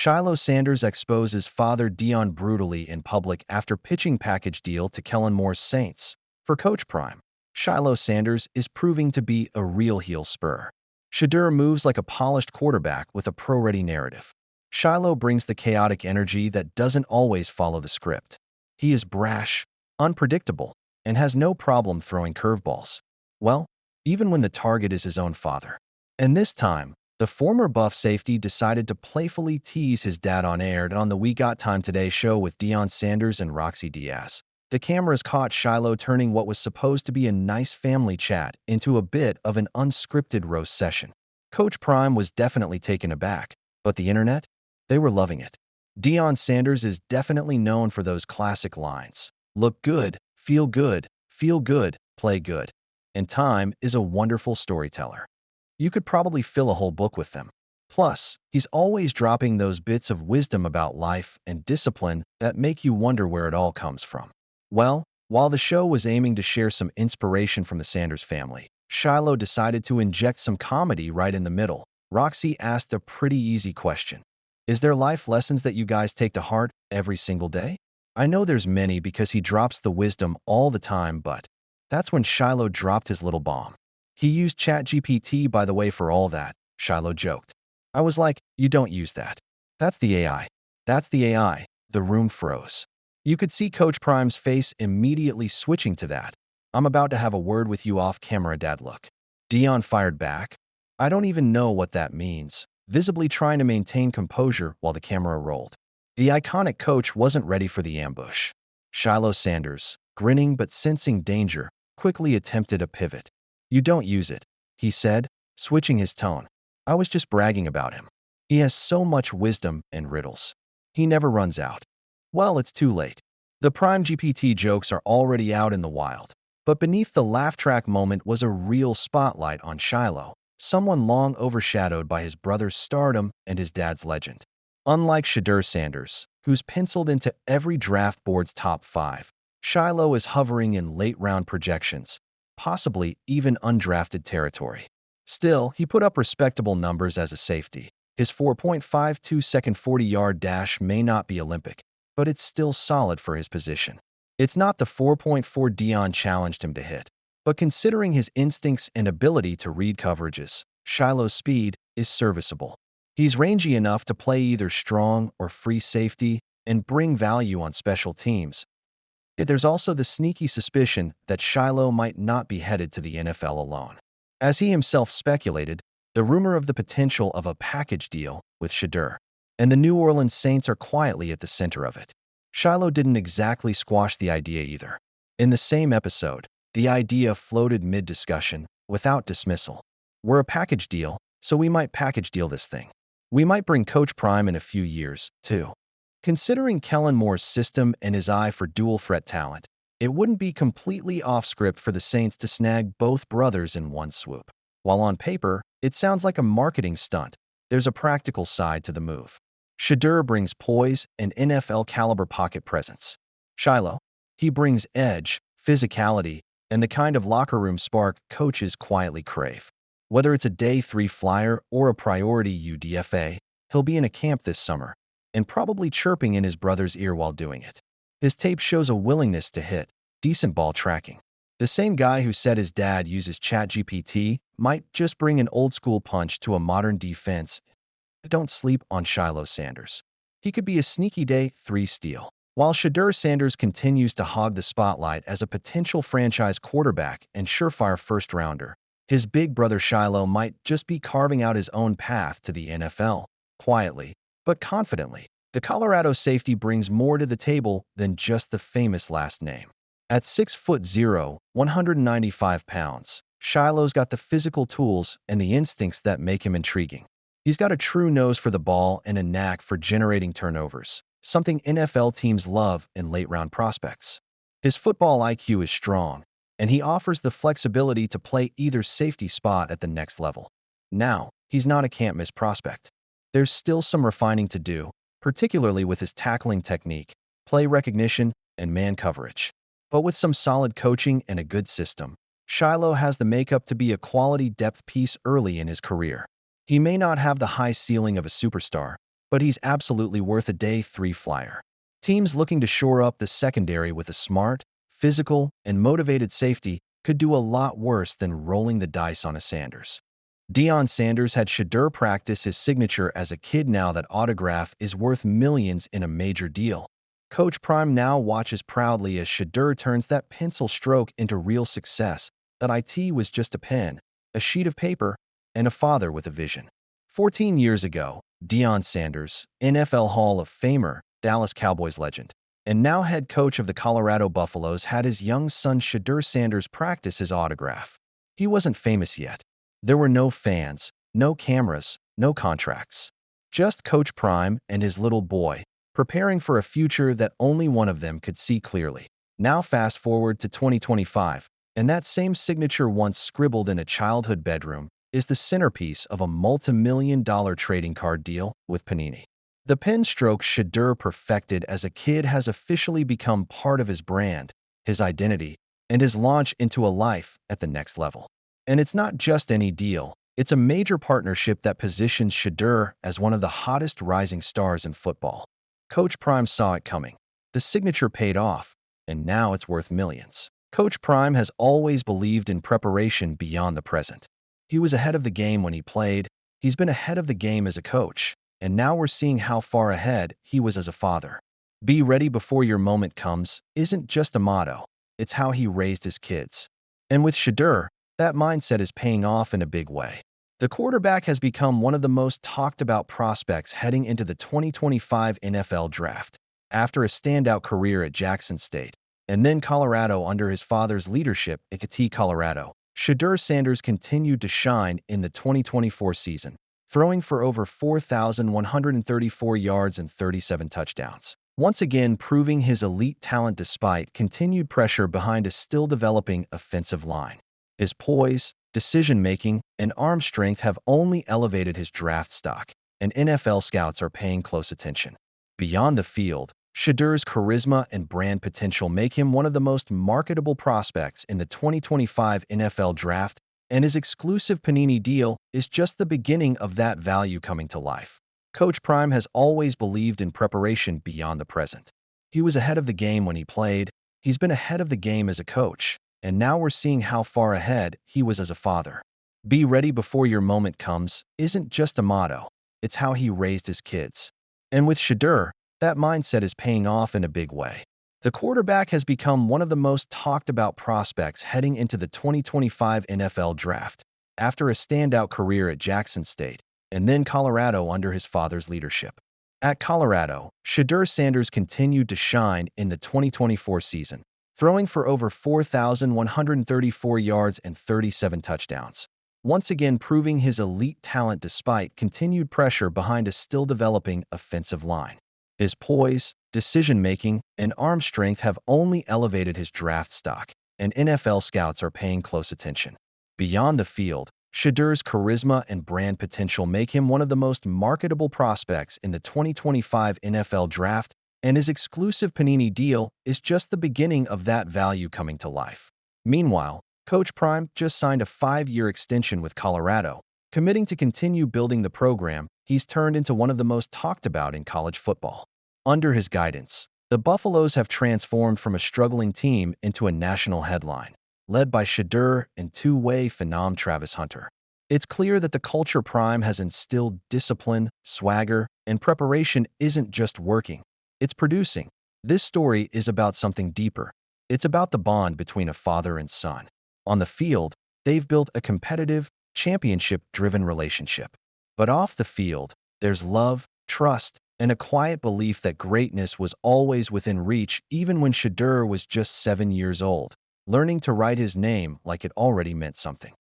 Shiloh Sanders exposes father Deion brutally in public after pitching package deal to Kellen Moore's Saints. For Coach Prime, Shiloh Sanders is proving to be a real heel spur. Shadur moves like a polished quarterback with a pro-ready narrative. Shiloh brings the chaotic energy that doesn't always follow the script. He is brash, unpredictable, and has no problem throwing curveballs. Well, even when the target is his own father. And this time, the former Buff safety decided to playfully tease his dad on air on the We Got Time Today show with Deion Sanders and Roxy Diaz. The cameras caught Shiloh turning what was supposed to be a nice family chat into a bit of an unscripted roast session. Coach Prime was definitely taken aback, but the internet? They were loving it. Deion Sanders is definitely known for those classic lines. Look good, feel good, play good. And time is a wonderful storyteller. You could probably fill a whole book with them. Plus, he's always dropping those bits of wisdom about life and discipline that make you wonder where it all comes from. Well, while the show was aiming to share some inspiration from the Sanders family, Shiloh decided to inject some comedy right in the middle. Roxy asked a pretty easy question. Is there life lessons that you guys take to heart every single day? I know there's many because he drops the wisdom all the time, but that's when Shiloh dropped his little bomb. He used ChatGPT, by the way, for all that, Shiloh joked. I was like, you don't use that. That's the AI. That's the AI. The room froze. You could see Coach Prime's face immediately switching to that. I'm about to have a word with you off camera, Dad, look. Deion fired back. I don't even know what that means, visibly trying to maintain composure while the camera rolled. The iconic coach wasn't ready for the ambush. Shiloh Sanders, grinning but sensing danger, quickly attempted a pivot. You don't use it, he said, switching his tone. I was just bragging about him. He has so much wisdom and riddles. He never runs out. Well, it's too late. The Prime GPT jokes are already out in the wild. But beneath the laugh track moment was a real spotlight on Shiloh, someone long overshadowed by his brother's stardom and his dad's legend. Unlike Shadur Sanders, who's penciled into every draft board's top 5, Shiloh is hovering in late-round projections, possibly even undrafted territory. Still, he put up respectable numbers as a safety. His 4.52-second 40-yard dash may not be Olympic, but it's still solid for his position. It's not the 4.4 Deion challenged him to hit, but considering his instincts and ability to read coverages, Shiloh's speed is serviceable. He's rangy enough to play either strong or free safety and bring value on special teams. Yet there's also the sneaky suspicion that Shiloh might not be headed to the NFL alone. As he himself speculated, the rumor of the potential of a package deal with Shadur and the New Orleans Saints are quietly at the center of it. Shiloh didn't exactly squash the idea either. In the same episode, the idea floated mid-discussion, without dismissal. We're a package deal, so we might package deal this thing. We might bring Coach Prime in a few years, too. Considering Kellen Moore's system and his eye for dual-threat talent, it wouldn't be completely off-script for the Saints to snag both brothers in one swoop. While on paper, it sounds like a marketing stunt, there's a practical side to the move. Shadur brings poise and NFL-caliber pocket presence. Shiloh, he brings edge, physicality, and the kind of locker room spark coaches quietly crave. Whether it's a day 3 flyer or a priority UDFA, he'll be in a camp this summer, and probably chirping in his brother's ear while doing it. His tape shows a willingness to hit, decent ball tracking. The same guy who said his dad uses ChatGPT might just bring an old-school punch to a modern defense. Don't sleep on Shiloh Sanders. He could be a sneaky day 3 steal. While Shadur Sanders continues to hog the spotlight as a potential franchise quarterback and surefire first-rounder, his big brother Shiloh might just be carving out his own path to the NFL, quietly, but confidently. The Colorado safety brings more to the table than just the famous last name. At 6'0", 195 pounds, Shiloh's got the physical tools and the instincts that make him intriguing. He's got a true nose for the ball and a knack for generating turnovers, something NFL teams love in late-round prospects. His football IQ is strong, and he offers the flexibility to play either safety spot at the next level. Now, he's not a can't-miss prospect. There's still some refining to do, particularly with his tackling technique, play recognition, and man coverage. But with some solid coaching and a good system, Shiloh has the makeup to be a quality depth piece early in his career. He may not have the high ceiling of a superstar, but he's absolutely worth a day 3 flyer. Teams looking to shore up the secondary with a smart, physical, and motivated safety could do a lot worse than rolling the dice on a Sanders. Deion Sanders had Shadur practice his signature as a kid. Now that autograph is worth millions in a major deal. Coach Prime now watches proudly as Shadur turns that pencil stroke into real success. That IT was just a pen, a sheet of paper, and a father with a vision. 14 years ago, Deion Sanders, NFL Hall of Famer, Dallas Cowboys legend, and now head coach of the Colorado Buffaloes, had his young son Shadur Sanders practice his autograph. He wasn't famous yet. There were no fans, no cameras, no contracts. Just Coach Prime and his little boy, preparing for a future that only one of them could see clearly. Now fast forward to 2025, and that same signature once scribbled in a childhood bedroom is the centerpiece of a multi-million-dollar trading card deal with Panini. The pen stroke Shadur perfected as a kid has officially become part of his brand, his identity, and his launch into a life at the next level. And it's not just any deal. It's a major partnership that positions Shadur as one of the hottest rising stars in football. Coach Prime saw it coming. The signature paid off, and now it's worth millions. Coach Prime has always believed in preparation beyond the present. He was ahead of the game when he played. He's been ahead of the game as a coach, and now we're seeing how far ahead he was as a father. Be ready before your moment comes isn't just a motto. It's how he raised his kids. And with Shadur, that mindset is paying off in a big way. The quarterback has become one of the most talked about prospects heading into the 2025 NFL Draft. After a standout career at Jackson State, and then Colorado under his father's leadership at Colorado, Shadur Sanders continued to shine in the 2024 season, throwing for over 4,134 yards and 37 touchdowns. Once again proving his elite talent despite continued pressure behind a still-developing offensive line. His poise, decision-making, and arm strength have only elevated his draft stock, and NFL scouts are paying close attention. Beyond the field, Shadur's charisma and brand potential make him one of the most marketable prospects in the 2025 NFL Draft, and his exclusive Panini deal is just the beginning of that value coming to life. Coach Prime has always believed in preparation beyond the present. He was ahead of the game when he played. He's been ahead of the game as a coach, and now we're seeing how far ahead he was as a father. Be ready before your moment comes isn't just a motto. It's how he raised his kids. And with Shadur, that mindset is paying off in a big way. The quarterback has become one of the most talked about prospects heading into the 2025 NFL Draft. After a standout career at Jackson State, and then Colorado under his father's leadership. At Colorado, Shadur Sanders continued to shine in the 2024 season, throwing for over 4,134 yards and 37 touchdowns. Once again proving his elite talent despite continued pressure behind a still-developing offensive line. His poise, decision-making, and arm strength have only elevated his draft stock, and NFL scouts are paying close attention. Beyond the field, Shadur's charisma and brand potential make him one of the most marketable prospects in the 2025 NFL Draft, and his exclusive Panini deal is just the beginning of that value coming to life. Meanwhile, Coach Prime just signed a 5-year extension with Colorado, committing to continue building the program he's turned into one of the most talked about in college football. Under his guidance, the Buffaloes have transformed from a struggling team into a national headline, led by Shadur and two-way phenom Travis Hunter. It's clear that the culture Prime has instilled discipline, swagger, and preparation isn't just working. It's producing. This story is about something deeper. It's about the bond between a father and son. On the field, they've built a competitive, championship-driven relationship. But off the field, there's love, trust, and a quiet belief that greatness was always within reach even when Shadur was just 7 years old, learning to write his name like it already meant something.